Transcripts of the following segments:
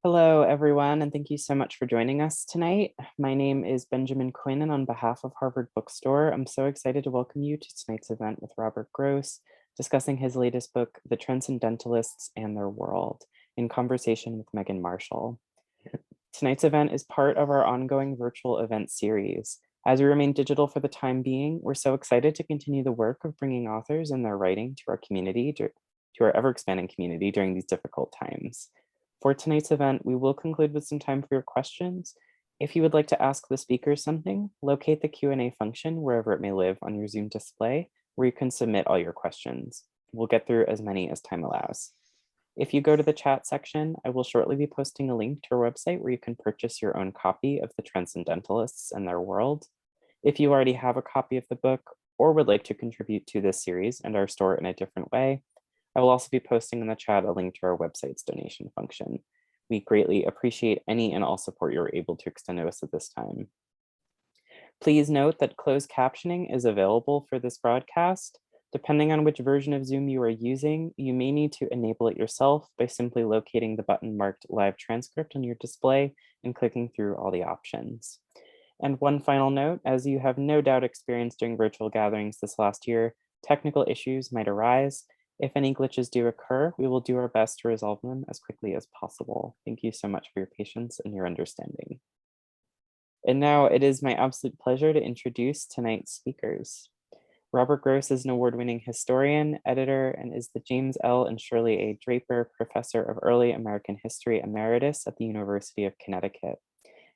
Hello, everyone, and thank you so much for joining us tonight. My name is Benjamin Quinn, and on behalf of Harvard Bookstore, I'm so excited to welcome you to tonight's event with Robert Gross, discussing his latest book, The Transcendentalists and Their World, in conversation with Megan Marshall. Tonight's event is part of our ongoing virtual event series. As we remain digital for the time being, we're so excited to continue the work of bringing authors and their writing to our community, to our ever-expanding community during these difficult times. For tonight's event, we will conclude with some time for your questions. If you would like to ask the speakers something, locate the Q&A function wherever it may live on your Zoom display, where you can submit all your questions. We'll get through as many as time allows. If you go to the chat section, I will shortly be posting a link to our website where you can purchase your own copy of The Transcendentalists and Their World. If you already have a copy of the book or would like to contribute to this series and our store in a different way, I will also be posting in the chat a link to our website's donation function. We greatly appreciate any and all support you're able to extend to us at this time. Please note that closed captioning is available for this broadcast. Depending on which version of Zoom you are using, you may need to enable it yourself by simply locating the button marked Live Transcript on your display and clicking through all the options. And one final note, as you have no doubt experienced during virtual gatherings this last year, technical issues might arise. If any glitches do occur, we will do our best to resolve them as quickly as possible. Thank you so much for your patience and your understanding. And now it is my absolute pleasure to introduce tonight's speakers. Robert Gross is an award-winning historian, editor, and is the James L. and Shirley A. Draper Professor of Early American History Emeritus at the University of Connecticut.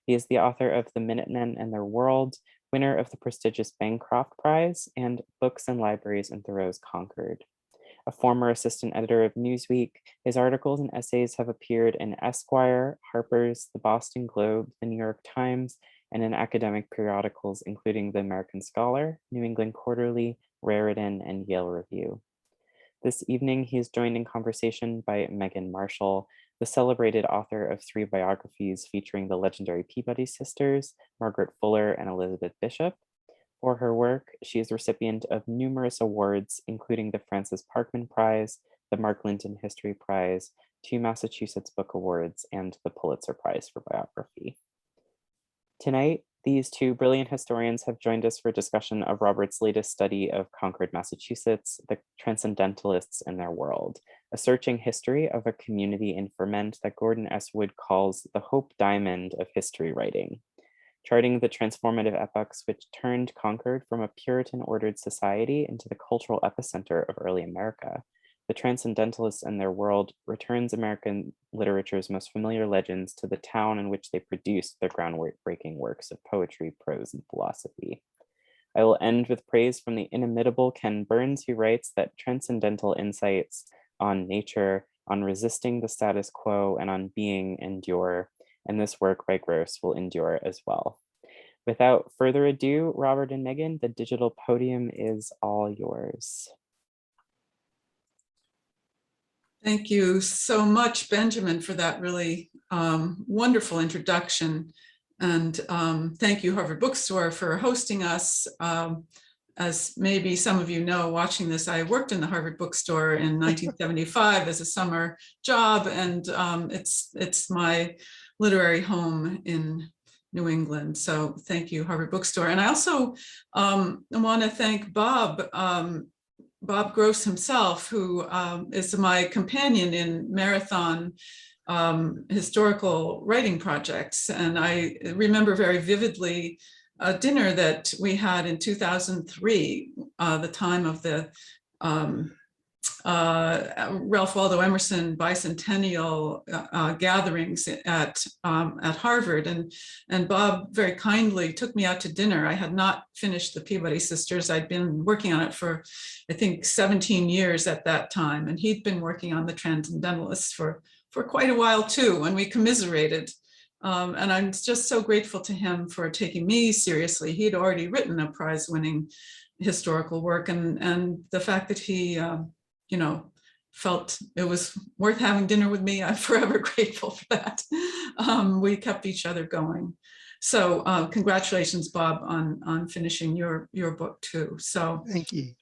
He is the author of The Minutemen and Their World, winner of the prestigious Bancroft Prize, and Books and Libraries in Thoreau's Concord. A former assistant editor of Newsweek, his articles and essays have appeared in Esquire, Harper's, the Boston Globe, the New York Times, and in academic periodicals, including the American Scholar, New England Quarterly, Raritan, and Yale Review. This evening, he is joined in conversation by Megan Marshall, the celebrated author of 3 biographies featuring the legendary Peabody sisters, Margaret Fuller and Elizabeth Bishop. For her work, she is the recipient of numerous awards, including the Francis Parkman Prize, the Mark Linton History Prize, 2 Massachusetts Book Awards, and the Pulitzer Prize for biography. Tonight, these 2 brilliant historians have joined us for a discussion of Robert's latest study of Concord, Massachusetts, The Transcendentalists and Their World, a searching history of a community in ferment that Gordon S. Wood calls the Hope Diamond of history writing. Charting the transformative epochs which turned Concord from a Puritan-ordered society into the cultural epicenter of early America, The Transcendentalists and Their World returns American literature's most familiar legends to the town in which they produced their groundbreaking works of poetry, prose, and philosophy. I will end with praise from the inimitable Ken Burns, who writes that transcendental insights on nature, on resisting the status quo, and on being endure, and this work by Gross will endure as well. Without further ado, Robert and Megan, the digital podium is all yours. Thank you so much, Benjamin, for that really wonderful introduction. And thank you, Harvard Bookstore, for hosting us. As maybe some of you know, watching this, I worked in the Harvard Bookstore in 1975 as a summer job, and it's my literary home in New England. So thank you, Harvard Bookstore. And I also want to thank Bob Gross himself, who is my companion in marathon historical writing projects. And I remember very vividly a dinner that we had in 2003, the time of the Ralph Waldo Emerson bicentennial gatherings at Harvard, and Bob very kindly took me out to dinner. I had not finished the Peabody Sisters. I'd been working on it for, I think, 17 years at that time, and he'd been working on the Transcendentalists for quite a while too, and we commiserated. And I'm just so grateful to him for taking me seriously. He'd already written a prize-winning historical work, and the fact that he felt it was worth having dinner with me, I'm forever grateful for that. We kept each other going. So congratulations, Bob, on finishing your book too. So thank you.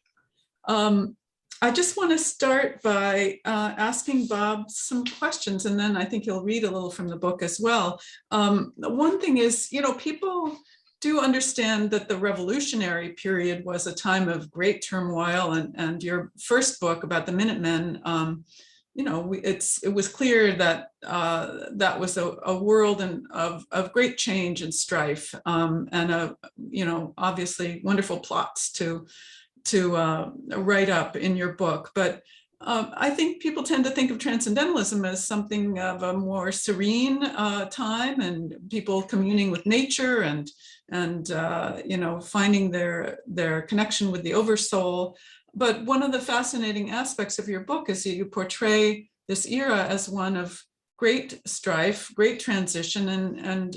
I just want to start by asking Bob some questions, and then I think he'll read a little from the book as well. One thing is, people do understand that the revolutionary period was a time of great turmoil, and your first book about the Minutemen, it was clear that that was a world of great change and strife, and obviously wonderful plots to write up in your book. But I think people tend to think of Transcendentalism as something of a more serene time, and people communing with nature and finding their connection with the oversoul. But one of the fascinating aspects of your book is that you portray this era as one of great strife, great transition, and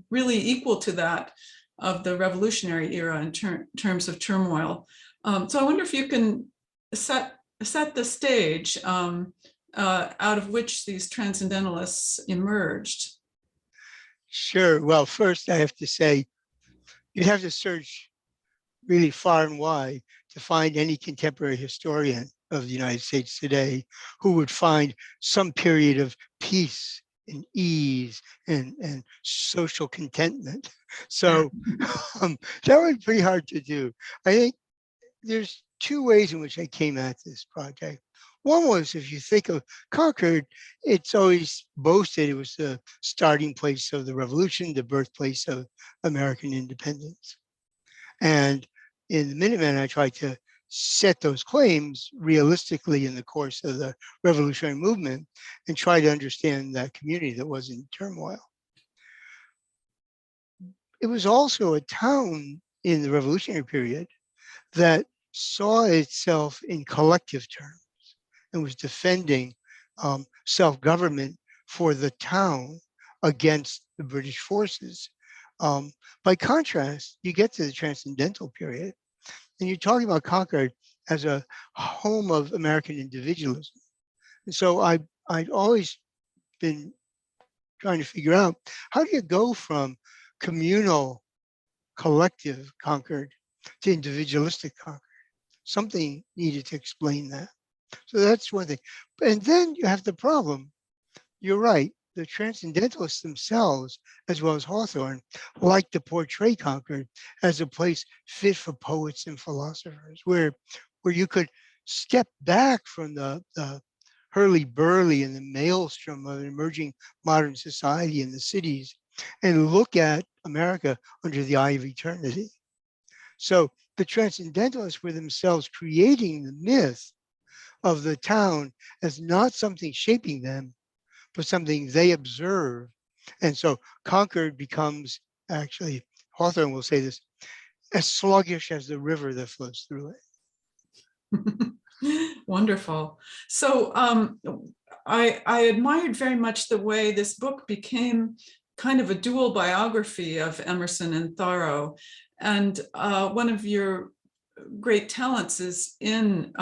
really equal to that of the revolutionary era in terms of turmoil. So I wonder if you can set the stage out of which these transcendentalists emerged. Sure. Well, first I have to say, you'd have to search really far and wide to find any contemporary historian of the United States today who would find some period of peace and ease and social contentment. So that was pretty hard to do. I think there's two ways in which I came at this project. One was, if you think of Concord, it's always boasted it was the starting place of the revolution, the birthplace of American independence. And in the Minutemen, I tried to set those claims realistically in the course of the revolutionary movement and try to understand that community that was in turmoil. It was also a town in the revolutionary period that saw itself in collective terms and was defending self-government for the town against the British forces. By contrast, you get to the Transcendental period, and you're talking about Concord as a home of American individualism. And so I'd always been trying to figure out, how do you go from communal, collective Concord to individualistic Concord? Something needed to explain that. So that's one thing. And then you have the problem. You're right. The Transcendentalists themselves, as well as Hawthorne, like to portray Concord as a place fit for poets and philosophers, where you could step back from the hurly-burly and the maelstrom of an emerging modern society in the cities and look at America under the eye of eternity. So the Transcendentalists were themselves creating the myth of the town as not something shaping them, but something they observe. And so Concord becomes, actually, Hawthorne will say this, as sluggish as the river that flows through it. Wonderful. So I admired very much the way this book became kind of a dual biography of Emerson and Thoreau. And one of your great talents is in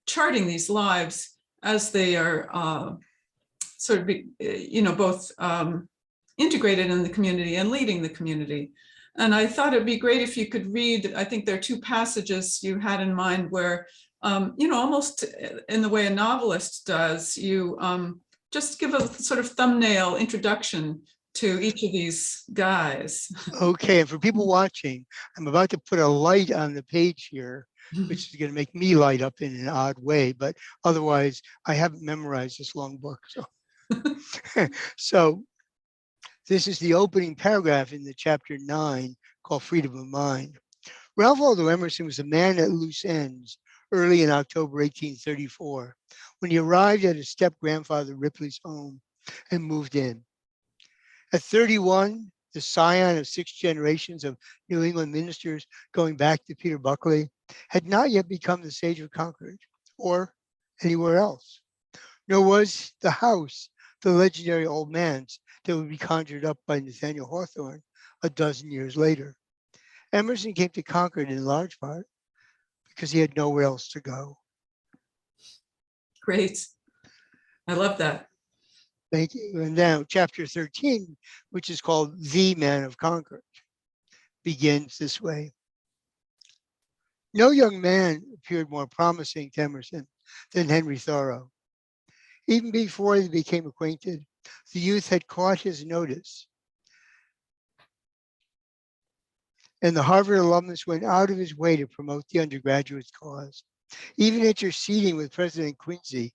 charting these lives as they are sort of, both integrated in the community and leading the community. And I thought it'd be great if you could read, I think there are two passages you had in mind where, almost in the way a novelist does, you just give a sort of thumbnail introduction to each of these guys. Okay, and for people watching, I'm about to put a light on the page here, which is going to make me light up in an odd way, but otherwise I haven't memorized this long book. So, so this is the opening paragraph in the chapter 9 called Freedom of Mind. Ralph Waldo Emerson was a man at loose ends early in October 1834, when he arrived at his step-grandfather Ripley's home and moved in. At 31, the scion of 6 generations of New England ministers going back to Peter Buckley, had not yet become the sage of Concord or anywhere else. Nor was the house the legendary old man's that would be conjured up by Nathaniel Hawthorne a dozen years later. Emerson came to Concord in large part because he had nowhere else to go. Great. I love that. Thank you. And now chapter 13, which is called The Man of Concord, begins this way. No young man appeared more promising to Emerson than Henry Thoreau. Even before they became acquainted, the youth had caught his notice, and the Harvard alumnus went out of his way to promote the undergraduate's cause, even interceding with President Quincy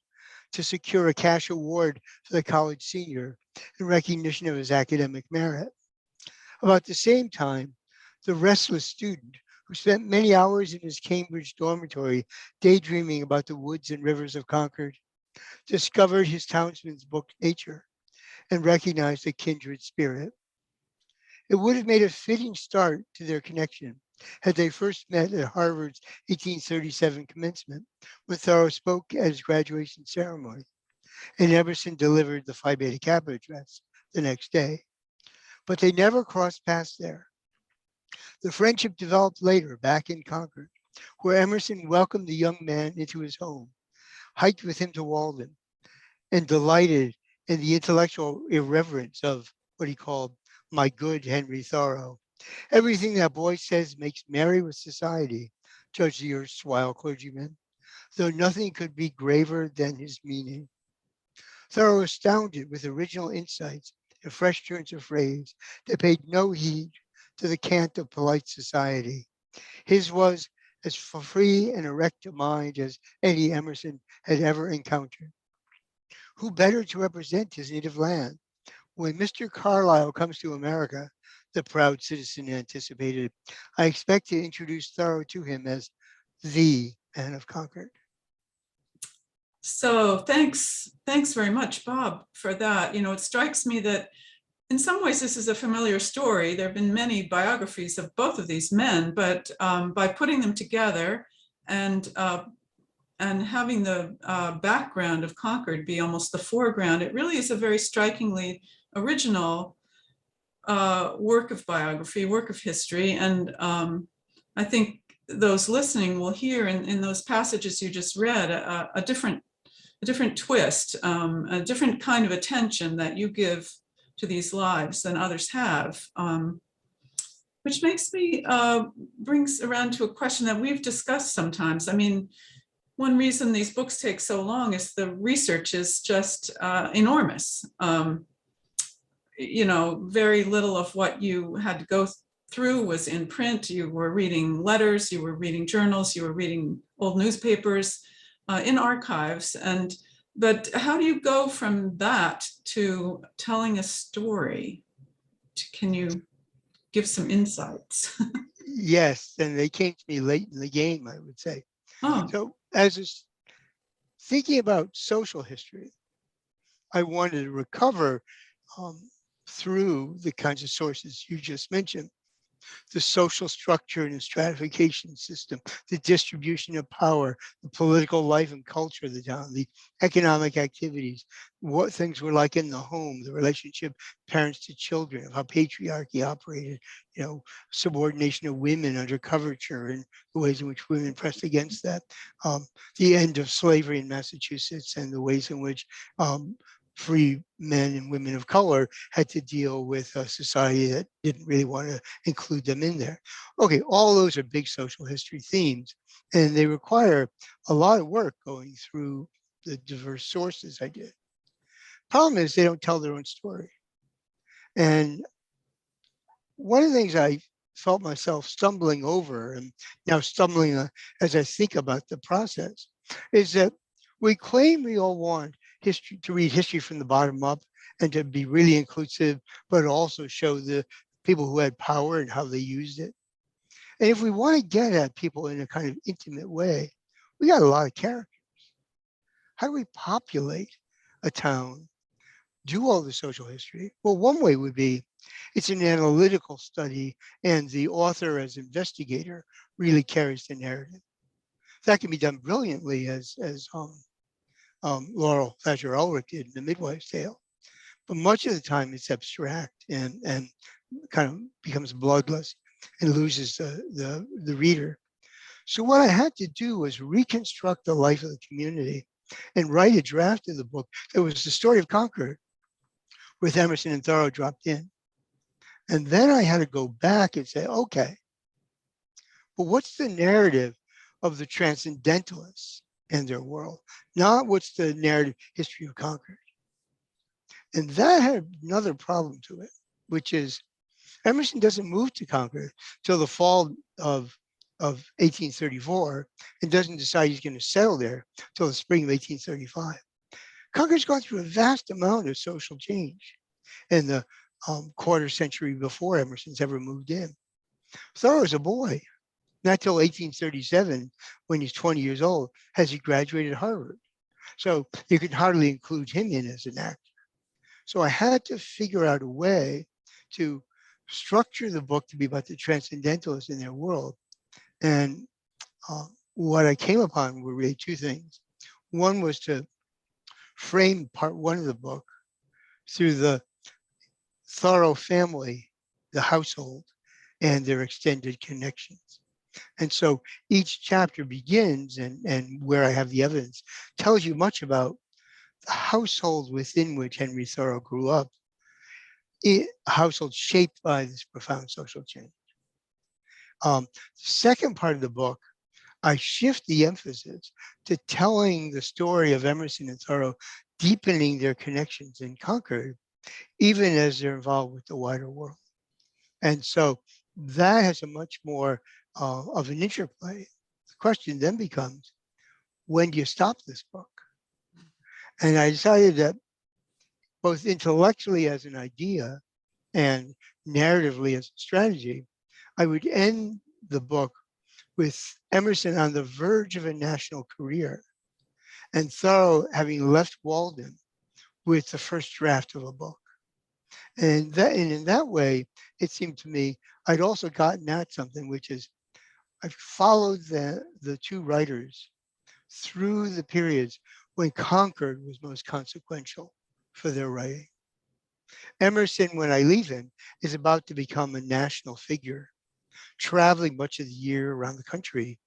to secure a cash award for the college senior in recognition of his academic merit. About the same time, the restless student who spent many hours in his Cambridge dormitory daydreaming about the woods and rivers of Concord, discovered his townsman's book Nature and recognized a kindred spirit. It would have made a fitting start to their connection had they first met at Harvard's 1837 commencement, when Thoreau spoke at his graduation ceremony, and Emerson delivered the Phi Beta Kappa address the next day. But they never crossed paths there. The friendship developed later back in Concord, where Emerson welcomed the young man into his home, hiked with him to Waldo, and delighted in the intellectual irreverence of what he called my good Henry Thoreau. Everything that boy says makes merry with society, judged the erstwhile clergyman, though nothing could be graver than his meaning. Thoreau astounded with original insights and fresh turns of phrase that paid no heed to the cant of polite society. His was as free and erect a mind as any Emerson had ever encountered. Who better to represent his native land? When Mr. Carlyle comes to America, the proud citizen anticipated, I expect to introduce Thoreau to him as the man of Concord. So thanks very much, Bob, for that. You know, it strikes me that in some ways this is a familiar story. There have been many biographies of both of these men, but by putting them together and having the background of Concord be almost the foreground, it really is a very strikingly original work of biography, work of history. And I think those listening will hear in those passages you just read a different twist, a different kind of attention that you give to these lives than others have, which makes me, brings around to a question that we've discussed sometimes. I mean, one reason these books take so long is the research is just enormous. You know, very little of what you had to go through was in print. You were reading letters, you were reading journals, you were reading old newspapers, in archives. But how do you go from that to telling a story? Can you give some insights? Yes, and they came to me late in the game, I would say. Oh, So as thinking about social history, I wanted to recover through the kinds of sources you just mentioned. The social structure and the stratification system, the distribution of power, the political life and culture of the town, the economic activities, what things were like in the home, the relationship parents to children, how patriarchy operated, you know, subordination of women under coverture and the ways in which women pressed against that, the end of slavery in Massachusetts and the ways in which free men and women of color had to deal with a society that didn't really want to include them in there. Okay, all those are big social history themes, and they require a lot of work going through the diverse sources I did. Problem is they don't tell their own story. And one of the things I felt myself stumbling over, and now stumbling as I think about the process, is that we claim we all want history to read history from the bottom up and to be really inclusive, but also show the people who had power and how they used it. And if we want to get at people in a kind of intimate way, we got a lot of characters. How do we populate a town, do all the social history? Well, one way would be it's an analytical study, and the author as investigator really carries the narrative. That can be done brilliantly as Laurel Thatcher Ulrich did in The Midwife's Tale. But much of the time it's abstract and kind of becomes bloodless and loses the reader. So what I had to do was reconstruct the life of the community and write a draft of the book that was the story of Concord with Emerson and Thoreau dropped in. And then I had to go back and say, okay, well, what's the narrative of the Transcendentalists and their world, not what's the narrative history of Concord. And that had another problem to it, which is Emerson doesn't move to Concord till the fall of 1834 and doesn't decide he's going to settle there till the spring of 1835. Concord's gone through a vast amount of social change in the quarter century before Emerson's ever moved in. Thoreau is a boy. Not till 1837, when he's 20 years old, has he graduated Harvard. So you could hardly include him in as an actor. So I had to figure out a way to structure the book to be about the Transcendentalists and their world. And what I came upon were really two things. One was to frame part one of the book through the Thoreau family, the household, and their extended connections. And so each chapter begins, and where I have the evidence, tells you much about the household within which Henry Thoreau grew up, a household shaped by this profound social change. The second part of the book, I shift the emphasis to telling the story of Emerson and Thoreau deepening their connections in Concord, even as they're involved with the wider world. And so that has a much more of an interplay. The question then becomes, when do you stop this book? And I decided that both intellectually as an idea and narratively as a strategy, I would end the book with Emerson on the verge of a national career and Thoreau having left Walden with the first draft of a book. And in that way, it seemed to me, I'd also gotten at something, which is I've followed the two writers through the periods when Concord was most consequential for their writing. Emerson, when I leave him, is about to become a national figure, traveling much of the year around the country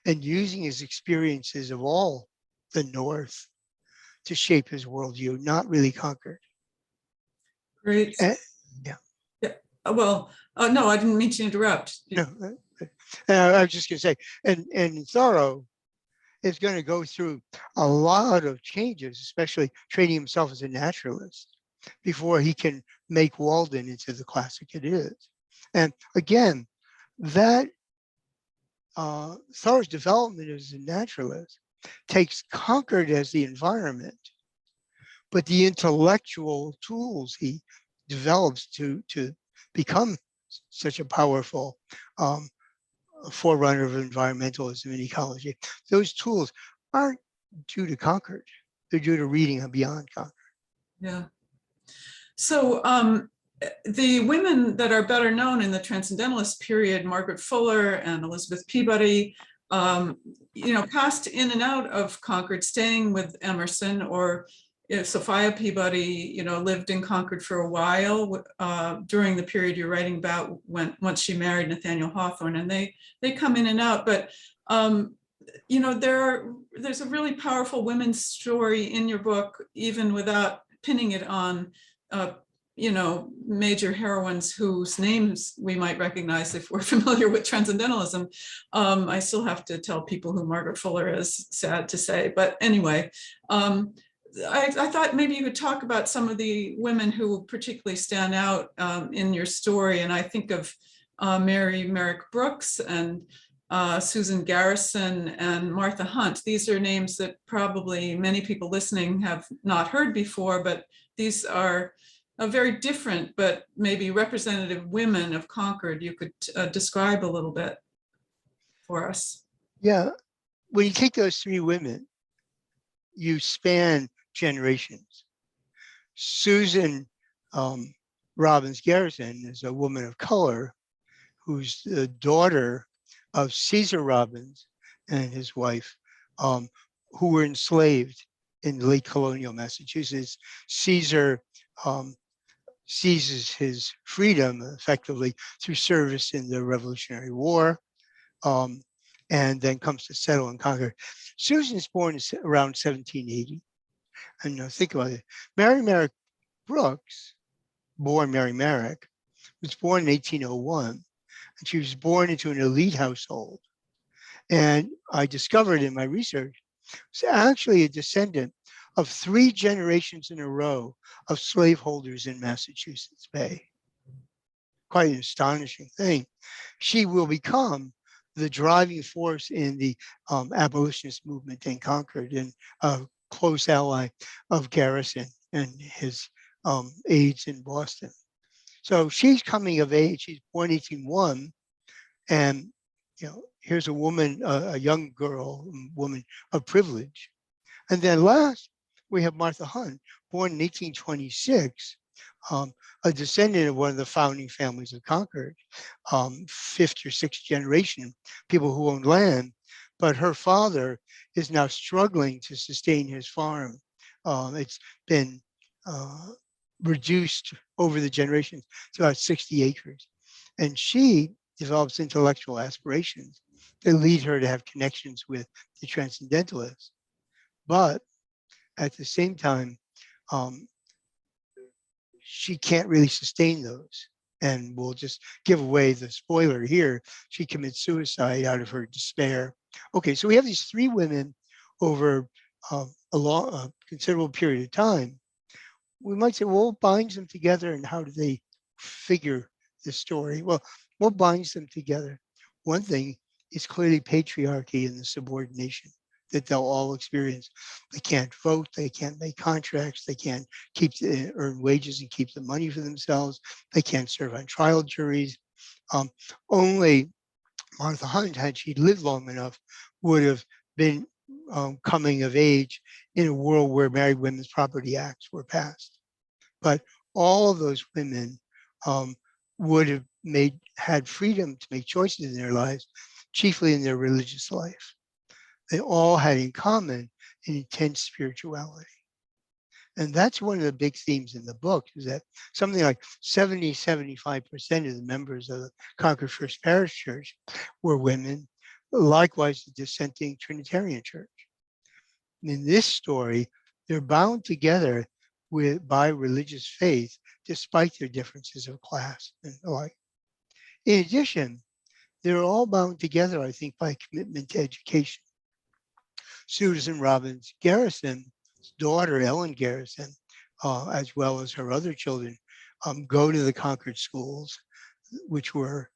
and using his experiences of all the North to shape his worldview, not really Concord. Great. Yeah. Well, no, I didn't mean to interrupt. No, I was just going to say, and Thoreau is going to go through a lot of changes, especially training himself as a naturalist before he can make Walden into the classic it is. And again, that Thoreau's development as a naturalist takes Concord as the environment, but the intellectual tools he develops to become such a powerful forerunner of environmentalism and ecology, those tools aren't due to Concord. They're due to reading beyond Concord. Yeah. So the women that are better known in the Transcendentalist period, Margaret Fuller and Elizabeth Peabody, passed in and out of Concord, staying with Emerson, or Sophia Peabody, lived in Concord for a while during the period you're writing about once she married Nathaniel Hawthorne, and they come in and out. But there's a really powerful women's story in your book, even without pinning it on major heroines whose names we might recognize if we're familiar with Transcendentalism. I still have to tell people who Margaret Fuller is, sad to say. But anyway, I thought maybe you could talk about some of the women who particularly stand out in your story. And I think of Mary Merrick Brooks and Susan Garrison and Martha Hunt. These are names that probably many people listening have not heard before, but these are very different, but maybe representative women of Concord. You could describe a little bit for us. Yeah, when you take those three women, you span generations. Susan Robbins Garrison is a woman of color who's the daughter of Caesar Robbins and his wife, who were enslaved in late colonial Massachusetts. Caesar seizes his freedom effectively through service in the Revolutionary War, and then comes to settle in Concord. Susan's born around 1780. And think about it. Mary Merrick Brooks, born Mary Merrick, was born in 1801. And she was born into an elite household And I discovered in my research, it's actually a descendant of 3 generations in a row of slaveholders in Massachusetts Bay. Quite an astonishing thing. She will become the driving force in the abolitionist movement in Concord and a close ally of Garrison and his aides in Boston. So she's coming of age. She's born 1801, and here's a woman, a young girl, woman of privilege. And then last, we have Martha Hunt, born in 1826, a descendant of one of the founding families of Concord, 5th or 6th generation, people who owned land. But her father is now struggling to sustain his farm. It's been reduced over the generations to about 60 acres. And she develops intellectual aspirations that lead her to have connections with the Transcendentalists. But at the same time, she can't really sustain those. And we'll just give away the spoiler here. She commits suicide out of her despair. Okay, so we have these 3 women over a considerable period of time. We might say, well, what binds them together and how do they figure the story? Well, what binds them together? One thing is clearly patriarchy and the subordination that they'll all experience. They can't vote, they can't make contracts, they can't earn wages and keep the money for themselves, they can't serve on trial juries. Only Martha Hunt, had she lived long enough, would have been coming of age in a world where Married Women's Property Acts were passed. But all of those women would have had freedom to make choices in their lives, chiefly in their religious life. They all had in common an intense spirituality. And that's one of the big themes in the book, is that something like 75% of the members of the Concord First Parish Church were women, likewise the dissenting Trinitarian Church. In this story, they're bound together by religious faith, despite their differences of class and the like. In addition, they're all bound together, I think, by commitment to education. Susan Robbins Garrison's daughter, Ellen Garrison, as well as her other children, go to the Concord schools, which were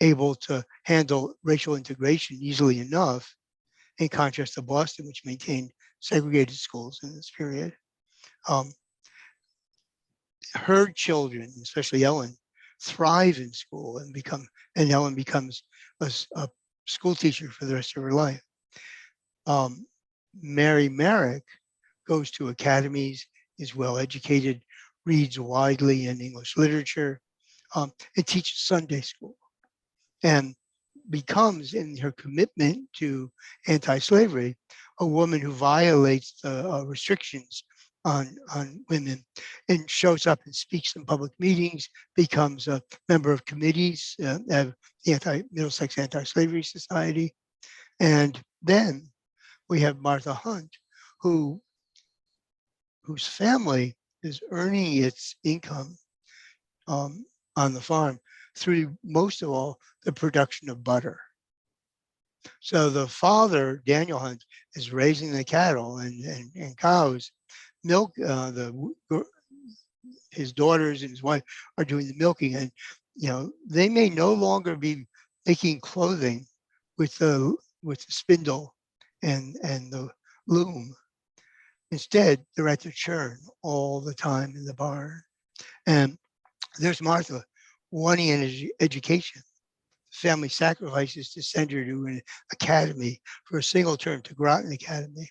able to handle racial integration easily enough, in contrast to Boston, which maintained segregated schools in this period. Her children, especially Ellen, thrive in school and Ellen becomes a school teacher for the rest of her life. Mary Merrick goes to academies, is well educated, reads widely in English literature, and teaches Sunday school, and becomes, in her commitment to anti-slavery, a woman who violates the restrictions on women and shows up and speaks in public meetings, becomes a member of committees of the Middlesex Anti-Slavery Society. And then we have Martha Hunt, whose family is earning its income on the farm through, most of all, the production of butter. So the father, Daniel Hunt, is raising the cattle and cows. Milk, his daughters and his wife are doing the milking, and they may no longer be making clothing with the spindle and the loom. Instead, they're at the churn all the time in the barn. And there's Martha wanting an education. Family sacrifices to send her to an academy for a single term, to Groton Academy,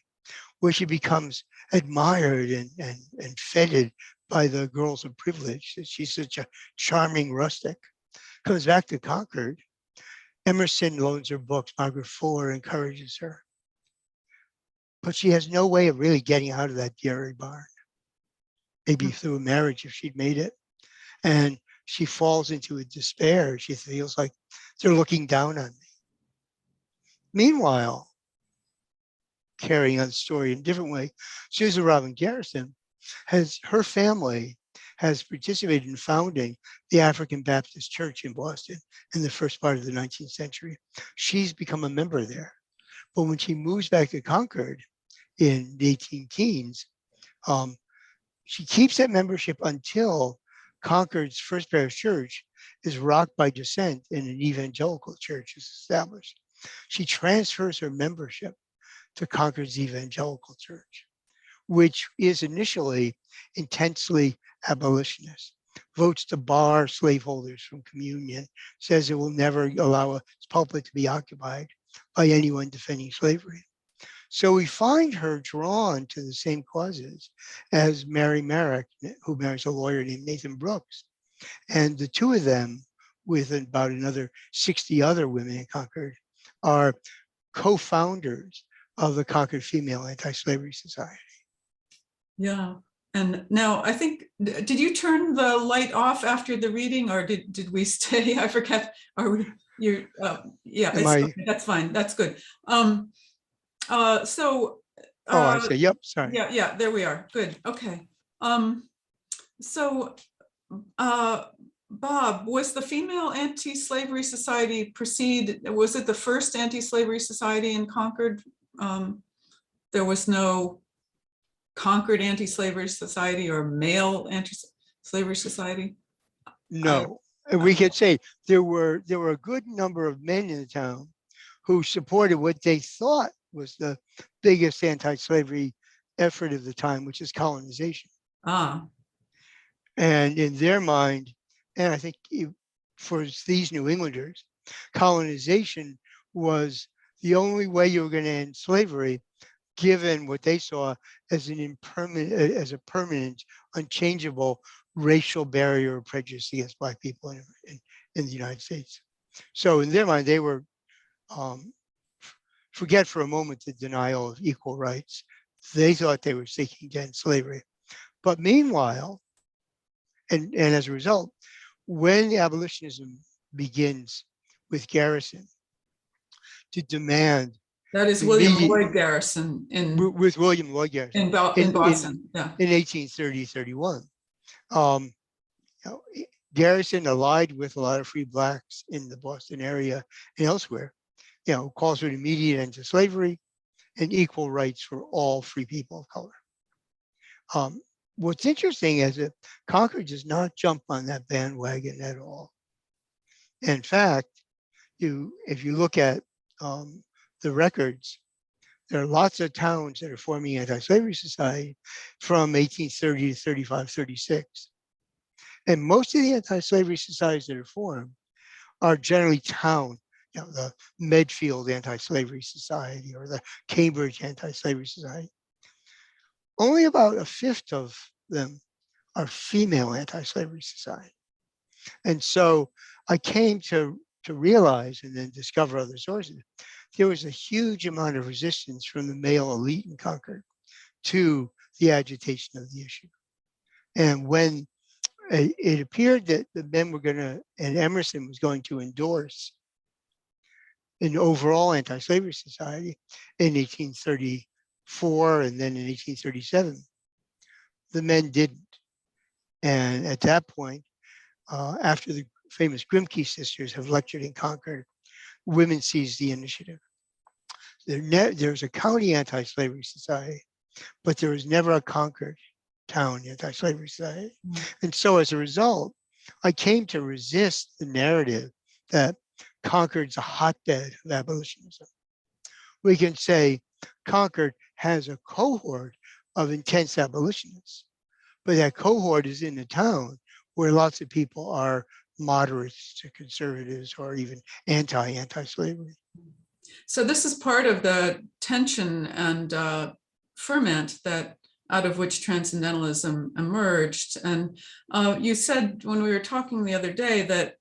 where she becomes admired and feted by the girls of privilege. She's such a charming rustic. Comes back to Concord. Emerson loans her books. Margaret Fuller encourages her. But she has no way of really getting out of that dairy barn. Maybe through a marriage if she'd made it. And she falls into a despair. She feels like they're looking down on me. Meanwhile, carrying on the story in a different way, Susan Robin Garrison has her family has participated in founding the African Baptist Church in Boston in the first part of the 19th century. She's become a member there. But when she moves back to Concord in the 18 teens, she keeps that membership until Concord's First Parish Church is rocked by dissent and an evangelical church is established. She transfers her membership to Concord's evangelical church, which is initially intensely abolitionist, votes to bar slaveholders from communion, says it will never allow its pulpit to be occupied by anyone defending slavery. So we find her drawn to the same causes as Mary Merrick, who marries a lawyer named Nathan Brooks. And the two of them, with about another 60 other women in Concord, are co-founders of the Concord Female Anti-Slavery Society. Yeah. And now I think, did you turn the light off after the reading, or did we stay? I forget. Are we, yeah, that's fine. That's good. I see. Yep. Sorry. Yeah, there we are. Good. Okay. So, Bob, was the Female Anti-Slavery Society was it the first anti-slavery society in Concord? There was no Concord Anti-Slavery Society or Male Anti-Slavery Society? No, we could say there were a good number of men in the town who supported what they thought was the biggest anti-slavery effort of the time, which is colonization. Ah. And in their mind, and I think for these New Englanders, colonization was the only way you were going to end slavery, given what they saw as a permanent, unchangeable racial barrier or prejudice against Black people in the United States. So in their mind, they were, forget for a moment the denial of equal rights. They thought they were seeking to end slavery. But meanwhile, and as a result, when the abolitionism begins with Garrison to demand, that is William Lloyd Garrison with William Lloyd Garrison in Boston, in 1830-31. Garrison, allied with a lot of free Blacks in the Boston area and elsewhere, calls for immediate end to slavery and equal rights for all free people of color. What's interesting is that Concord does not jump on that bandwagon at all. In fact, if you look at the records, there are lots of towns that are forming anti-slavery society from 1830 to 35, 36. And most of the anti-slavery societies that are formed are generally town, the Medfield Anti-Slavery Society or the Cambridge Anti-Slavery Society. Only about a fifth of them are female anti-slavery society. And so I came to realize and then discover other sources. There was a huge amount of resistance from the male elite in Concord to the agitation of the issue. And when it appeared that the men were and Emerson was going to endorse an overall anti-slavery society in 1834 and then in 1837, the men didn't. And at that point, after the famous Grimke sisters have lectured in Concord, women seized the initiative. There's a county anti-slavery society, but there was never a Concord town anti-slavery society. And so as a result, I came to resist the narrative that Concord's a hotbed of abolitionism. We can say Concord has a cohort of intense abolitionists, but that cohort is in a town where lots of people are moderates to conservatives or even anti-slavery. So this is part of the tension and ferment that out of which Transcendentalism emerged. And you said when we were talking the other day that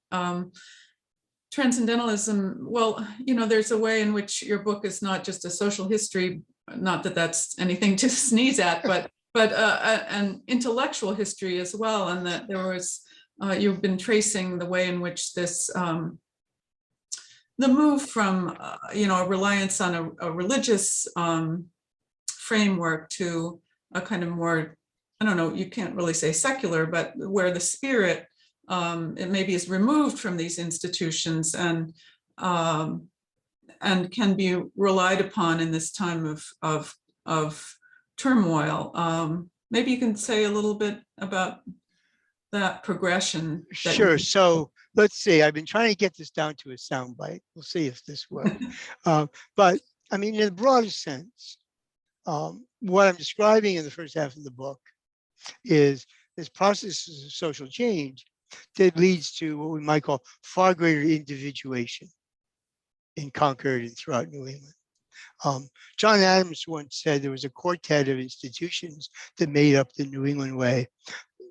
Transcendentalism, well, there's a way in which your book is not just a social history, not that that's anything to sneeze at, but an intellectual history as well. And that there was, you've been tracing the way in which this, the move from, a reliance on a religious framework to a kind of more I don't know, you can't really say secular, but where the spirit it maybe is removed from these institutions and can be relied upon in this time of turmoil. Maybe you can say a little bit about that progression. Sure. So let's see. I've been trying to get this down to a soundbite. We'll see if this works. But I mean, in the broadest sense, what I'm describing in the first half of the book is this process of social change that leads to what we might call far greater individuation in Concord and throughout New England. John Adams once said there was a quartet of institutions that made up the New England way.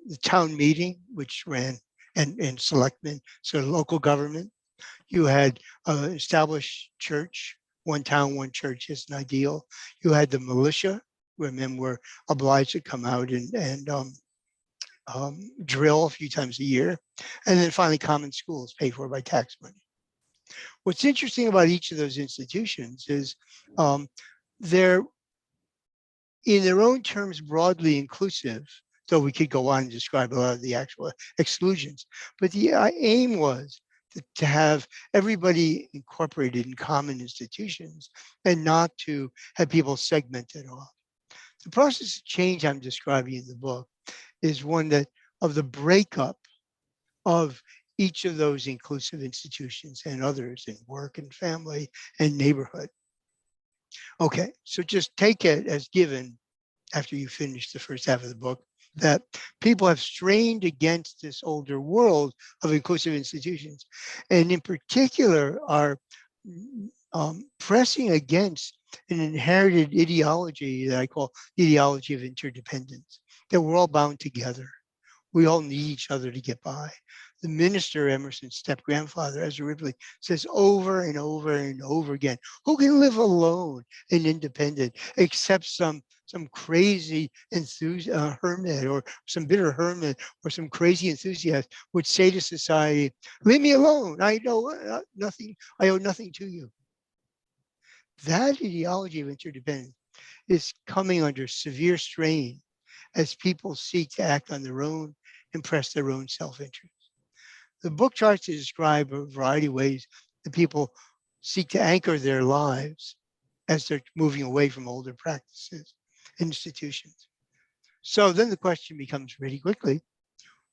The town meeting, which ran, and selectmen, so local government. You had established church, one town, one church is an ideal. You had the militia, where men were obliged to come out and drill a few times a year. And then finally, common schools paid for by tax money. What's interesting about each of those institutions is they're, in their own terms, broadly inclusive, though we could go on and describe a lot of the actual exclusions. But the aim was to have everybody incorporated in common institutions and not to have people segmented off. The process of change I'm describing in the book is one that of the breakup of each of those inclusive institutions and others in work and family and neighborhood. Okay, so just take it as given after you finish the first half of the book that people have strained against this older world of inclusive institutions, and in particular are pressing against an inherited ideology that I call the ideology of interdependence, that we're all bound together. We all need each other to get by. The minister, Emerson's step-grandfather, Ezra Ripley, says over and over and over again, who can live alone and independent except some crazy hermit or some bitter hermit or some crazy enthusiast would say to society, leave me alone, I know nothing, I owe nothing to you. That ideology of interdependence is coming under severe strain as people seek to act on their own and press their own self-interest. The book tries to describe a variety of ways that people seek to anchor their lives as they're moving away from older practices and institutions. So then the question becomes really quickly,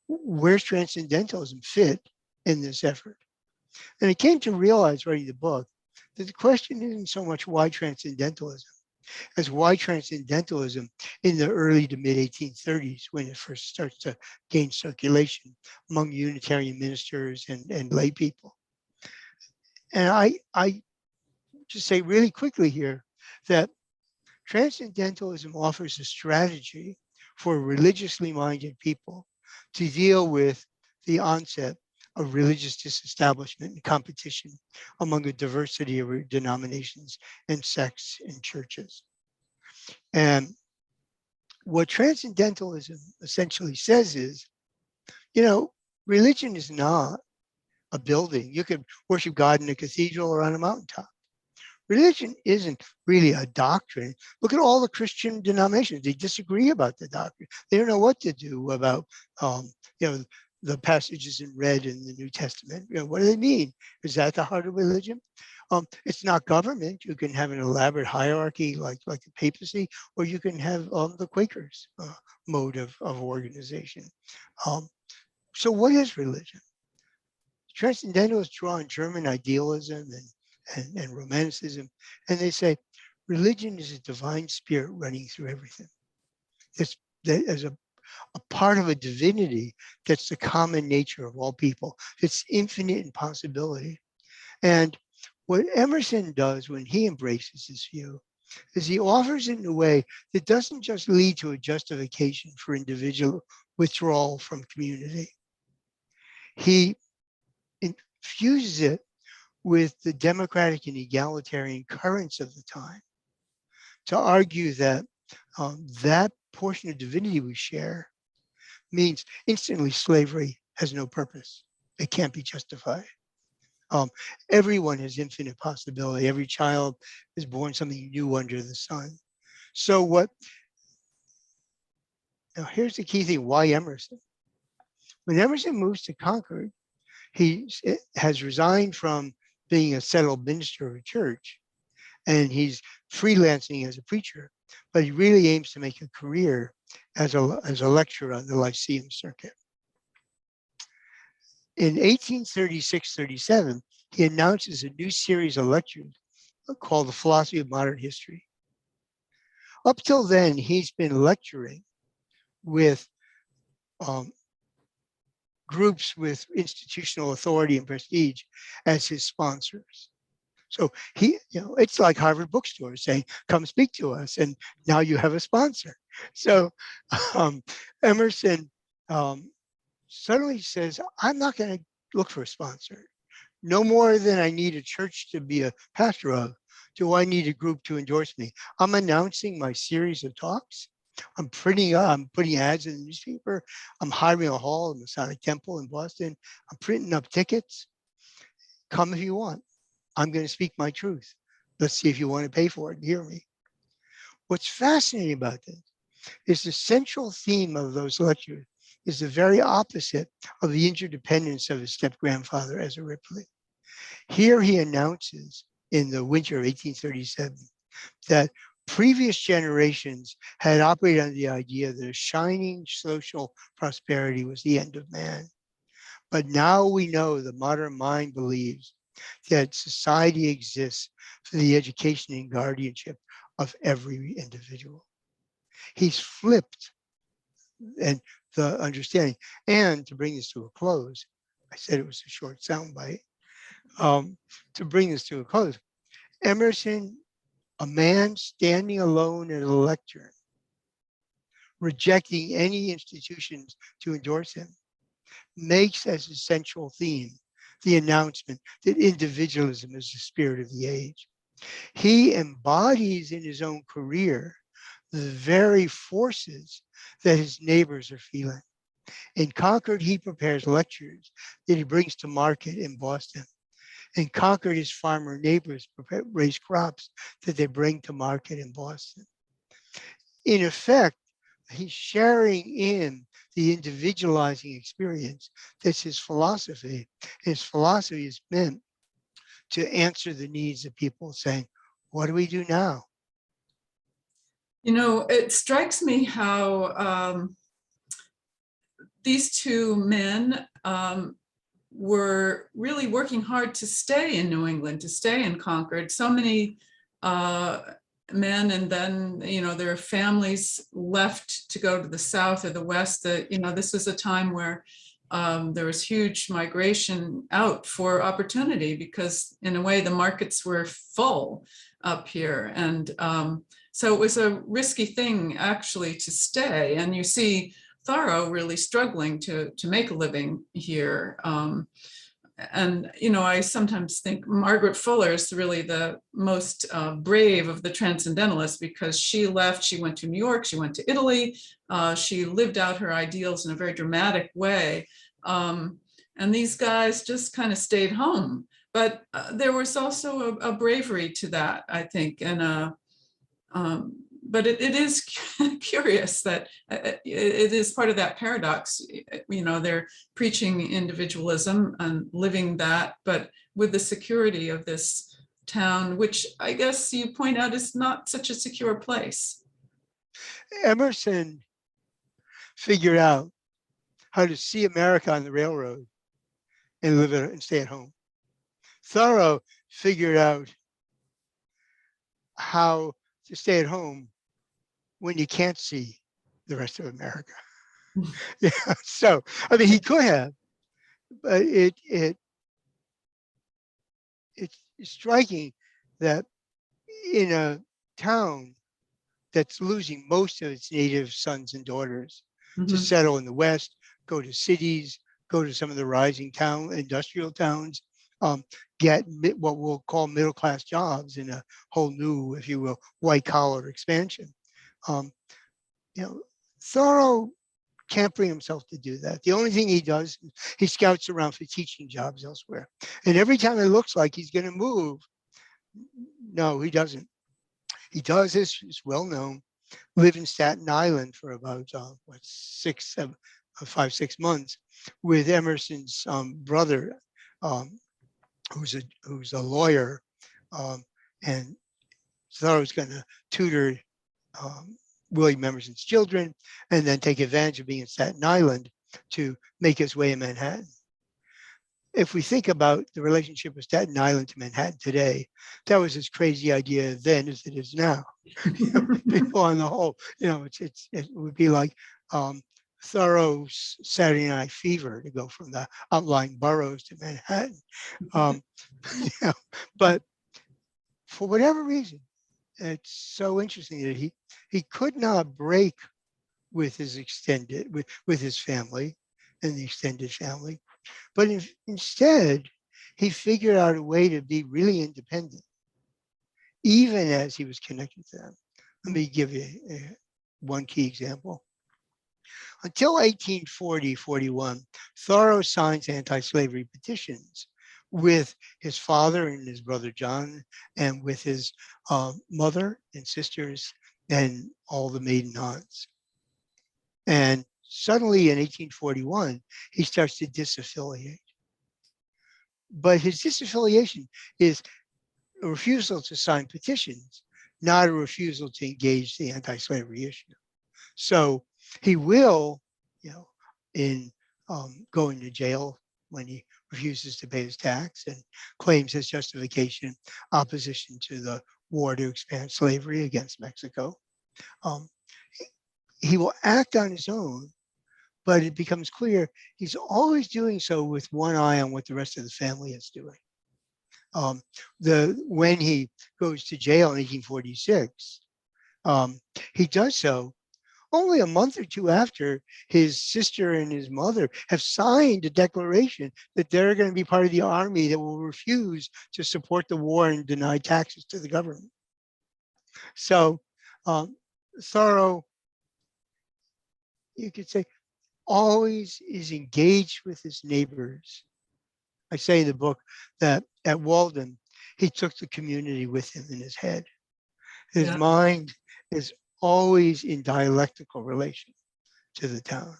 where's transcendentalism fit in this effort? And I came to realize writing the book that the question isn't so much why transcendentalism, as why transcendentalism in the early to mid 1830s, when it first starts to gain circulation among Unitarian ministers and lay people. And I just say really quickly here that transcendentalism offers a strategy for religiously minded people to deal with the onset of religious disestablishment and competition among a diversity of denominations and sects and churches. And what transcendentalism essentially says is, religion is not a building. You could worship God in a cathedral or on a mountaintop. Religion isn't really a doctrine. Look at all the Christian denominations. They disagree about the doctrine. They don't know what to do about, the passages in red in the New Testament. What do they mean? Is that the heart of religion? It's not government. You can have an elaborate hierarchy like the papacy, or you can have the Quakers mode of organization. So what is religion? Transcendentalists draw on German idealism and romanticism, and they say religion is a divine spirit running through everything. That as a part of a divinity that's the common nature of all people. It's infinite in possibility. And what Emerson does when he embraces this view is he offers it in a way that doesn't just lead to a justification for individual withdrawal from community. He infuses it with the democratic and egalitarian currents of the time to argue that that portion of divinity we share means instantly slavery has no purpose. It can't be justified. Everyone has infinite possibility. Every child is born something new under the sun. So what Now, here's the key thing, why Emerson? When Emerson moves to Concord, he has resigned from being a settled minister of a church, and he's freelancing as a preacher, but he really aims to make a career as a lecturer on the Lyceum circuit. In 1836-37, he announces a new series of lectures called The Philosophy of Modern History. Up till then, he's been lecturing with groups with institutional authority and prestige as his sponsors. So he, it's like Harvard Bookstore saying, come speak to us, and now you have a sponsor. So Emerson suddenly says, I'm not going to look for a sponsor. No more than I need a church to be a pastor of, do I need a group to endorse me. I'm announcing my series of talks. I'm putting ads in the newspaper. I'm hiring a hall in the Masonic Temple in Boston. I'm printing up tickets. Come if you want. I'm going to speak my truth. Let's see if you want to pay for it and hear me. What's fascinating about this is the central theme of those lectures is the very opposite of the interdependence of his step-grandfather, Ezra Ripley. Here he announces in the winter of 1837 that previous generations had operated on the idea that a shining social prosperity was the end of man. But now we know the modern mind believes that society exists for the education and guardianship of every individual. He's flipped and the understanding. And to bring this to a close, I said it was a short soundbite. To bring this to a close, Emerson, a man standing alone at a lectern, rejecting any institutions to endorse him, makes as a central theme the announcement that individualism is the spirit of the age. He embodies in his own career the very forces that his neighbors are feeling. In Concord, he prepares lectures that he brings to market in Boston. In Concord, his farmer neighbors raise crops that they bring to market in Boston. In effect, he's sharing in the individualizing experience. That's his philosophy. His philosophy is meant to answer the needs of people saying, what do we do now? It strikes me how these two men were really working hard to stay in New England, to stay in Concord. So many men, and then their families left to go to the South or the West. This was a time where there was huge migration out for opportunity because, in a way, the markets were full up here, and so it was a risky thing actually to stay. And you see Thoreau really struggling to make a living here. And I sometimes think Margaret Fuller is really the most brave of the Transcendentalists, because she left, she went to New York, she went to Italy, she lived out her ideals in a very dramatic way. And these guys just kind of stayed home. But there was also a bravery to that, I think, and but it is curious that it is part of that paradox. They're preaching individualism and living that, but with the security of this town, which I guess you point out is not such a secure place. Emerson figured out how to see America on the railroad and live it and stay at home. Thoreau figured out how to stay at home when you can't see the rest of America. Yeah, so I mean, he could have, but it's striking that in a town that's losing most of its native sons and daughters to settle in the West, go to cities, go to some of the rising industrial towns, get what we'll call middle-class jobs in a whole new, if you will, white-collar expansion. Thoreau can't bring himself to do that. The only thing he does, he scouts around for teaching jobs elsewhere. And every time it looks like he's going to move, no, he doesn't. He does, it's well known. lived in Staten Island for about 5, 6 months with Emerson's brother, um, who's a lawyer, and Thoreau was going to tutor William Emerson's children, and then take advantage of being in Staten Island to make his way in Manhattan. If we think about the relationship of Staten Island to Manhattan today, that was as crazy idea then as it is now. People on the whole, it would be like Thoreau's Saturday Night Fever to go from the outlying boroughs to Manhattan. But for whatever reason, it's so interesting that he could not break with his with his family and the extended family, but instead he figured out a way to be really independent, even as he was connected to them. Let me give you one key example. Until 1840-41, Thoreau signs anti-slavery petitions with his father and his brother John, and with his mother and sisters and all the maiden aunts. And suddenly in 1841, he starts to disaffiliate. But his disaffiliation is a refusal to sign petitions, not a refusal to engage the anti-slavery issue. So he will, in going to jail when he refuses to pay his tax and claims his justification opposition to the war to expand slavery against Mexico. He will act on his own, but it becomes clear he's always doing so with one eye on what the rest of the family is doing. When he goes to jail in 1846, he does so only a month or two after his sister and his mother have signed a declaration that they're going to be part of the army that will refuse to support the war and deny taxes to the government. So Thoreau, you could say, always is engaged with his neighbors. I say in the book that at Walden, he took the community with him in his head. His mind is always in dialectical relation to the town.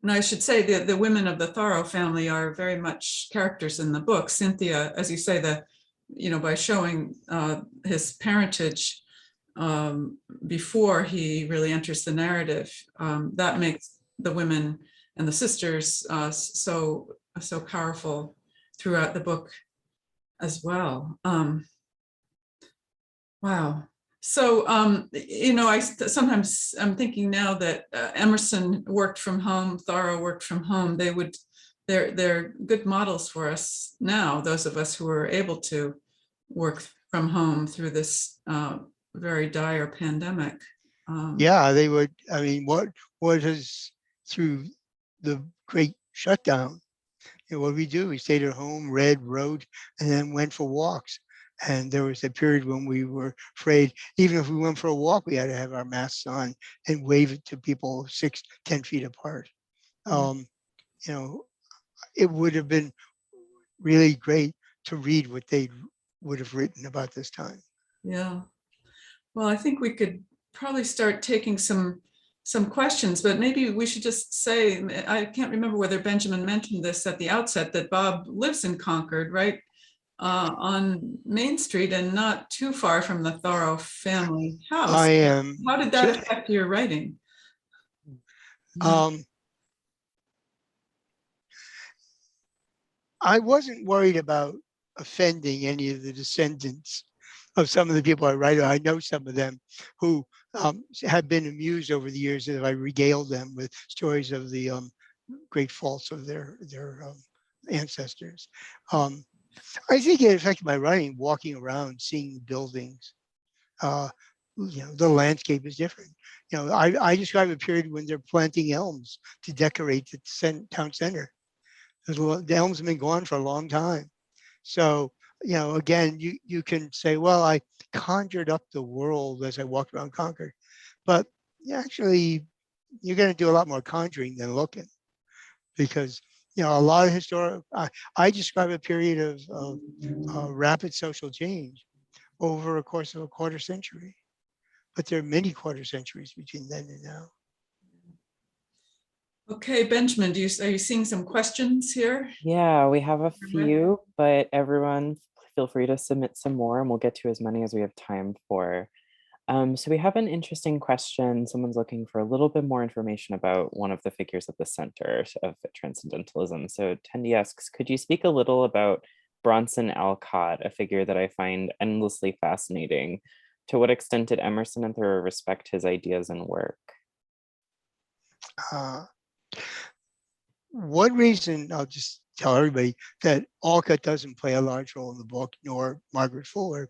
And I should say that the women of the Thoreau family are very much characters in the book. Cynthia, as you say, by showing his parentage before he really enters the narrative, that makes the women and the sisters so powerful throughout the book as well. Wow. So, sometimes I'm thinking now that Emerson worked from home, Thoreau worked from home. They're good models for us now, those of us who are able to work from home through this very dire pandemic. They would. I mean, what has, through the great shutdown, what we do, we stayed at home, read, wrote, and then went for walks. And there was a period when we were afraid, even if we went for a walk, we had to have our masks on and wave it to people 6-10 feet apart. It would have been really great to read what they would have written about this time. Yeah. Well, I think we could probably start taking some questions, but maybe we should just say, I can't remember whether Benjamin mentioned this at the outset, that Bob lives in Concord, right? On Main Street and not too far from the Thoreau family house. I am. How did that affect your writing? I wasn't worried about offending any of the descendants of some of the people I write. I know some of them who have been amused over the years that I regaled them with stories of the great faults of their ancestors. I think it affected my writing, walking around, seeing the buildings. The landscape is different. I describe a period when they're planting elms to decorate the town center. The elms have been gone for a long time. So, again, you can say, well, I conjured up the world as I walked around Concord. But actually, you're going to do a lot more conjuring than looking, because a lot of historical, I describe a period of rapid social change over a course of a quarter century. but there are many quarter centuries between then and now. Okay, Benjamin, are you seeing some questions here? Yeah, we have a few, but everyone feel free to submit some more and we'll get to as many as we have time for. So we have an interesting question. Someone's looking for a little bit more information about one of the figures at the center of Transcendentalism. So Tendi asks, could you speak a little about Bronson Alcott, a figure that I find endlessly fascinating? To what extent did Emerson and Thoreau respect his ideas and work? One reason, I'll just tell everybody, that Alcott doesn't play a large role in the book, nor Margaret Fuller,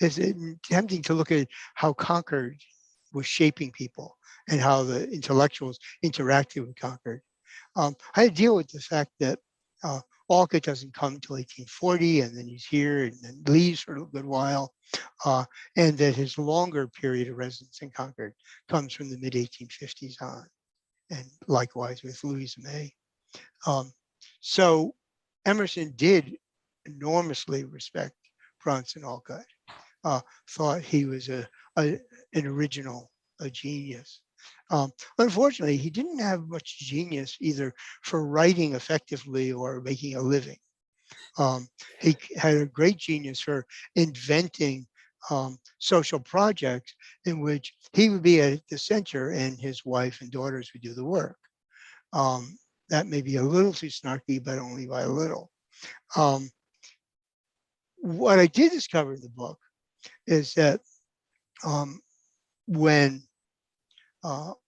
is attempting to look at how Concord was shaping people and how the intellectuals interacted with Concord. I had to deal with the fact that Alcott doesn't come until 1840, and then he's here and then leaves for a good while, and that his longer period of residence in Concord comes from the mid-1850s on, and likewise with Louisa May. So Emerson did enormously respect Bronson Alcott, thought he was an original, a genius. Unfortunately, he didn't have much genius either for writing effectively or making a living. He had a great genius for inventing social projects in which he would be at the center and his wife and daughters would do the work. That may be a little too snarky, but only by a little. What I did discover in the book is that when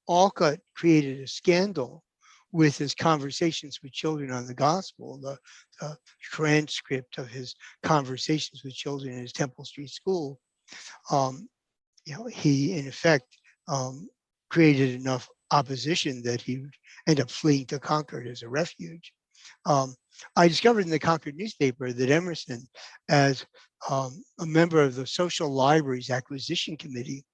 Alcott created a scandal with his conversations with children on the gospel, the transcript of his conversations with children in his Temple Street school, he in effect created enough opposition that he would end up fleeing to Concord as a refuge. I discovered in the Concord newspaper that Emerson, as a member of the Social Libraries Acquisition Committee,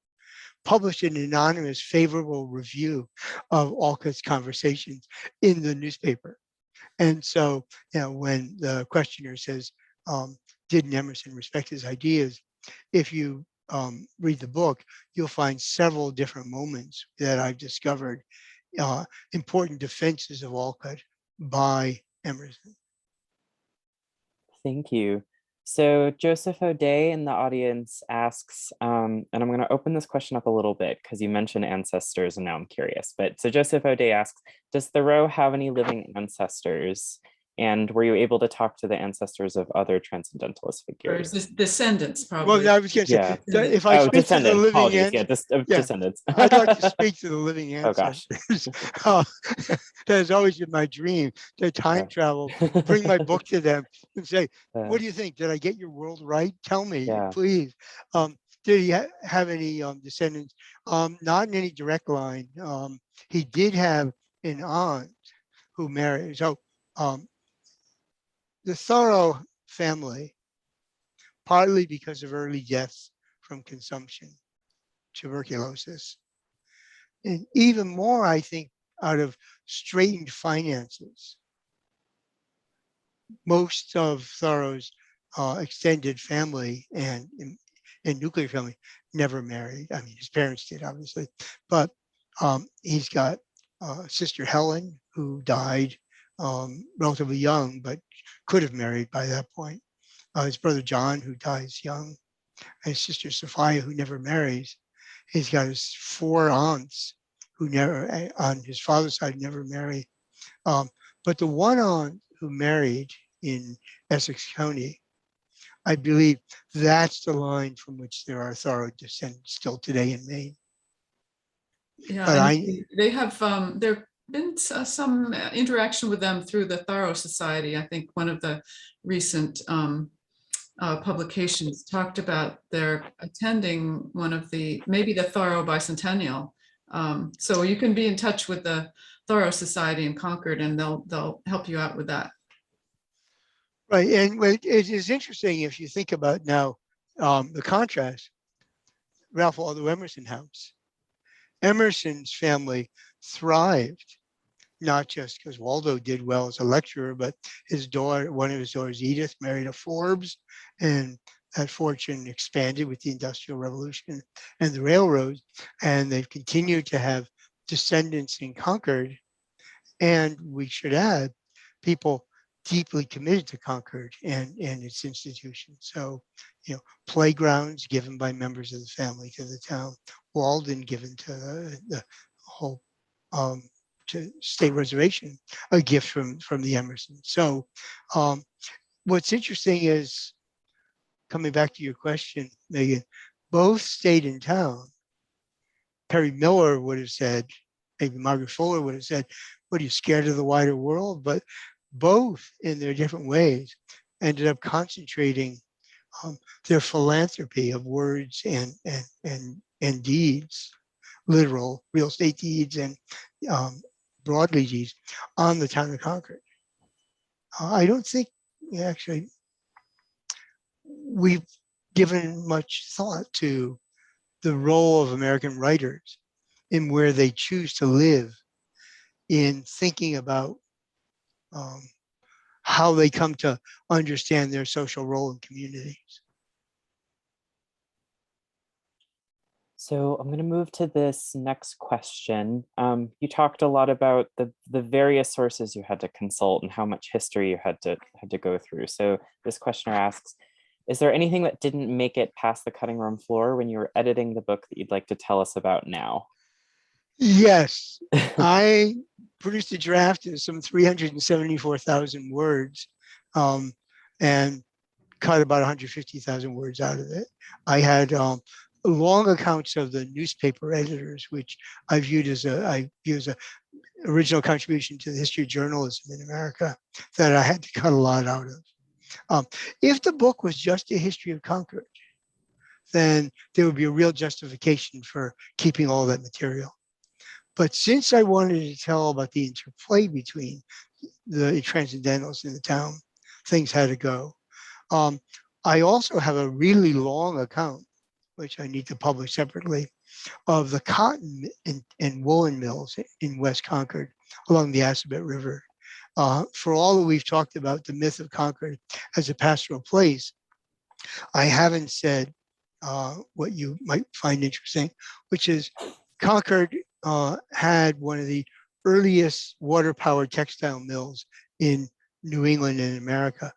published an anonymous favorable review of Alcott's conversations in the newspaper. And so, when the questioner says, didn't Emerson respect his ideas? If you read the book, you'll find several different moments that I've discovered important defenses of Alcott by Emerson. Thank you. So Joseph O'Day in the audience asks, and I'm going to open this question up a little bit because you mentioned ancestors and now I'm curious. But so Joseph O'Day asks, does Thoreau have any living ancestors? And were you able to talk to the ancestors of other transcendentalist Or figures? descendants, probably. Well, I was going to say, Yeah. if I speak to the living descendants. I'd like to speak to the living Oh gosh. ancestors. That has always been my dream, to time travel, bring my book to them and say, what do you think? Did I get your world right? Tell me, please. Did he have any descendants? Not in any direct line. He did have an aunt who married. So the Thoreau family, partly because of early deaths from consumption, tuberculosis, and even more, I think, out of straitened finances. Most of Thoreau's extended family and nuclear family never married. I mean, his parents did, obviously, but he's got Sister Helen, who died relatively young, but could have married by that point. His brother John, who dies young, and his sister Sophia, who never marries. He's got his 4 aunts who never, on his father's side, never marry. But the one aunt who married in Essex County, I believe that's the line from which there are Thoreau descendants still today in Maine. Yeah, but they have, there been some interaction with them through the Thoreau Society. I think one of the recent publications talked about their attending one of maybe the Thoreau bicentennial. So you can be in touch with the Thoreau Society in Concord and they'll help you out with that. Right, and it is interesting if you think about now the contrast. Ralph Waldo Emerson House. Emerson's family thrived, not just because Waldo did well as a lecturer, but his daughter, one of his daughters, Edith, married a Forbes, and that fortune expanded with the Industrial Revolution and the railroads, and they've continued to have descendants in Concord. And we should add, people deeply committed to Concord and its institutions. So, playgrounds given by members of the family to the town, Walden given to the whole to state reservation, a gift from the Emerson. So, what's interesting is, coming back to your question, Megan, both stayed in town. Perry Miller would have said, maybe Margaret Fuller would have said, what are you, scared of the wider world? But both, in their different ways, ended up concentrating their philanthropy of words and deeds, literal real estate deeds and broadly deeds, on the town of Concord. I don't think actually we've given much thought to the role of American writers in where they choose to live, in thinking about how they come to understand their social role in communities. So I'm going to move to this next question. You talked a lot about the various sources you had to consult and how much history you had to go through. So this questioner asks, is there anything that didn't make it past the cutting room floor when you were editing the book that you'd like to tell us about now? Yes, I produced a draft of some 374,000 words and cut about 150,000 words out of it. I had long accounts of the newspaper editors, which I view as a original contribution to the history of journalism in America, that I had to cut a lot out of. If the book was just a history of Concord, then there would be a real justification for keeping all that material. But since I wanted to tell about the interplay between the Transcendentalists in the town, things had to go. I also have a really long account, which I need to publish separately, of the cotton and woolen mills in West Concord along the Assabet River. For all that we've talked about the myth of Concord as a pastoral place, I haven't said what you might find interesting, which is Concord had one of the earliest water-powered textile mills in New England and America.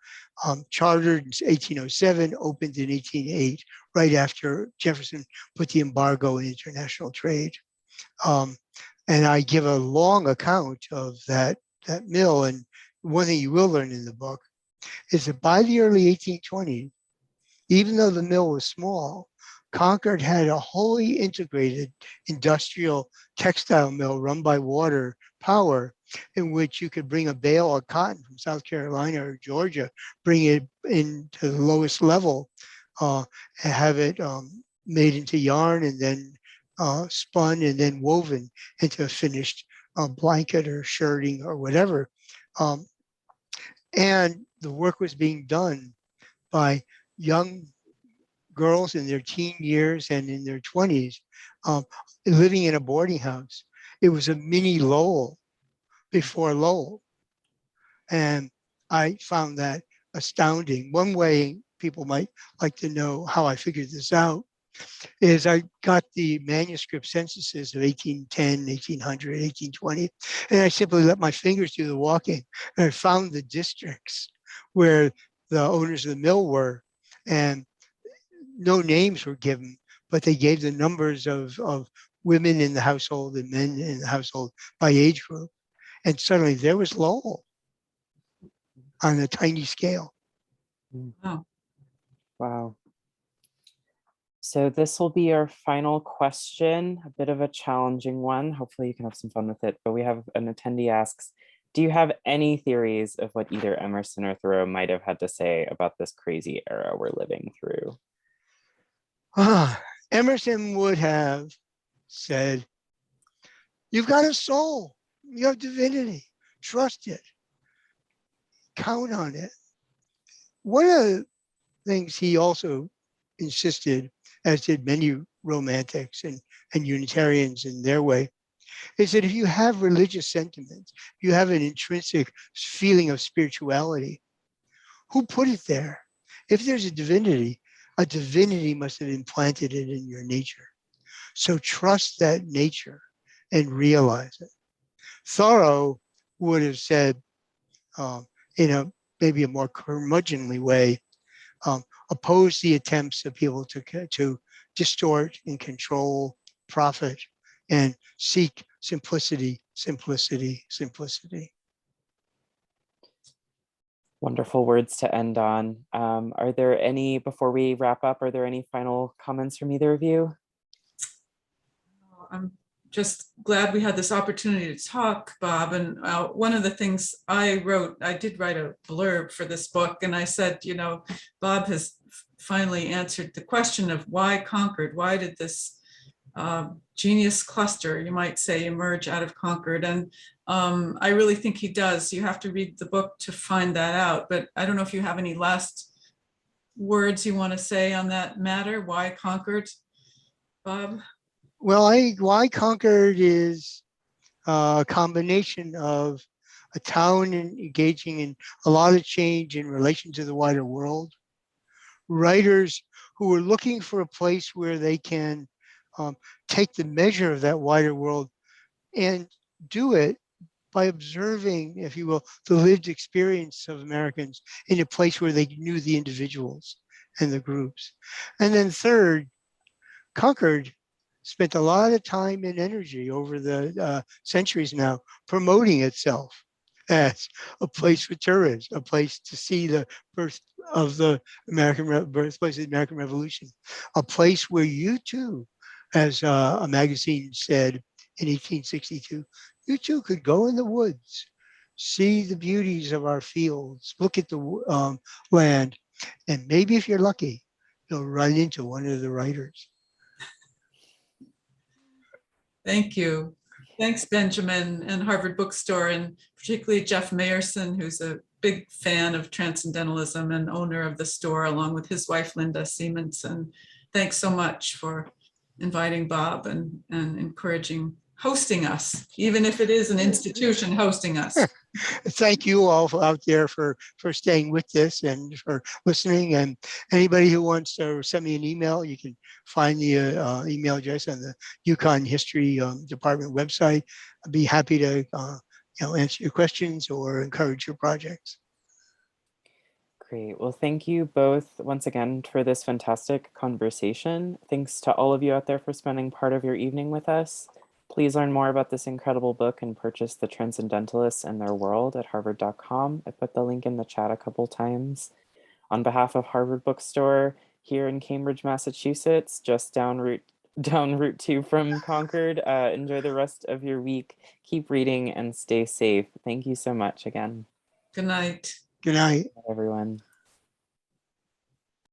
Chartered in 1807, opened in 1808, right after Jefferson put the embargo on international trade. And I give a long account of that mill. And one thing you will learn in the book is that by the early 1820s, even though the mill was small, Concord had a wholly integrated industrial textile mill run by water power, in which you could bring a bale of cotton from South Carolina or Georgia, bring it into the lowest level, and have it made into yarn and then spun and then woven into a finished blanket or shirting or whatever. And the work was being done by young girls in their teen years and in their 20s, living in a boarding house. It was a mini Lowell before Lowell. And I found that astounding. One way people might like to know how I figured this out is I got the manuscript censuses of 1810, 1800, 1820, and I simply let my fingers do the walking. And I found the districts where the owners of the mill were, and no names were given, but they gave the numbers of women in the household and men in the household by age group. And suddenly there was Lowell on a tiny scale. Wow. Wow. So this will be our final question, a bit of a challenging one. Hopefully you can have some fun with it. But we have an attendee asks, do you have any theories of what either Emerson or Thoreau might have had to say about this crazy era we're living through? Emerson would have said, you've got a soul, you have divinity, trust it, count on it. One of the things he also insisted, as did many romantics and Unitarians in their way, is that if you have religious sentiments, you have an intrinsic feeling of spirituality, who put it there? If there's a divinity, A divinity must have implanted it in your nature. So trust that nature and realize it. Thoreau would have said, in a maybe a more curmudgeonly way, oppose the attempts of people to distort and control, profit, and seek simplicity, simplicity, simplicity. Wonderful words to end on. Are there any, before we wrap up, are there any final comments from either of you? I'm just glad we had this opportunity to talk, Bob. And one of the things I did write a blurb for this book, and I said, you know, Bob has finally answered the question of why Concord? Why did this genius cluster, you might say, emerge out of Concord? And I really think he does. You have to read the book to find that out. But I don't know if you have any last words you want to say on that matter. Why Concord, Bob? Well, why Concord is a combination of a town engaging in a lot of change in relation to the wider world, writers who are looking for a place where they can take the measure of that wider world and do it by observing, if you will, the lived experience of Americans in a place where they knew the individuals and the groups. And then third, Concord spent a lot of time and energy over the centuries now promoting itself as a place for tourists, a place to see the birth of the birthplace of the American Revolution, a place where you too, as a magazine said in 1862, you too could go in the woods, see the beauties of our fields, look at the land, and maybe if you're lucky, you'll run into one of the writers. Thank you. Thanks, Benjamin and Harvard Bookstore, and particularly Jeff Mayerson, who's a big fan of Transcendentalism and owner of the store, along with his wife, Linda Siemens. Thanks so much for inviting Bob and hosting us, even if it is an institution hosting us. Thank you all out there for staying with this and for listening. And anybody who wants to send me an email, you can find the email address on the UConn History Department website. I'd be happy to answer your questions or encourage your projects. Great. Well, thank you both once again for this fantastic conversation. Thanks to all of you out there for spending part of your evening with us. Please learn more about this incredible book and purchase The Transcendentalists and Their World at harvard.com. I put the link in the chat a couple times. On behalf of Harvard Bookstore here in Cambridge, Massachusetts, just down Route 2 from Concord, enjoy the rest of your week. Keep reading and stay safe. Thank you so much again. Good night. Good night. Everyone.